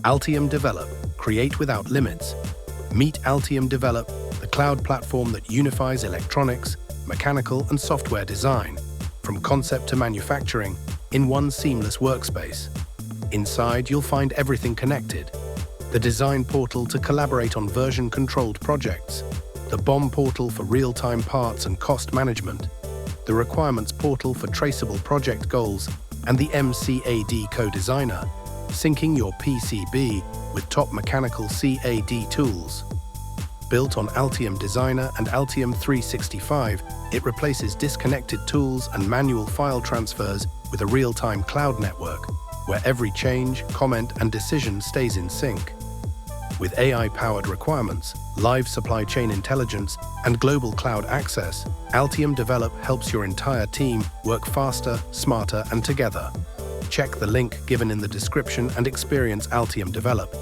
Altium Develop, create without limits. Meet Altium Develop, the cloud platform that unifies electronics, mechanical and software design, from concept to manufacturing, in one seamless workspace. Inside, you'll find everything connected. The design portal to collaborate on version-controlled projects, the BOM portal for real-time parts and cost management, the requirements portal for traceable project goals, and the MCAD co-designer, syncing your PCB with top mechanical CAD tools. Built on Altium Designer and Altium 365, it replaces disconnected tools and manual file transfers with a real-time cloud network, where every change, comment, and decision stays in sync. With AI-powered requirements, live supply chain intelligence, and global cloud access, Altium Develop helps your entire team work faster, smarter, and together. Check the link given in the description and experience Altium Develop,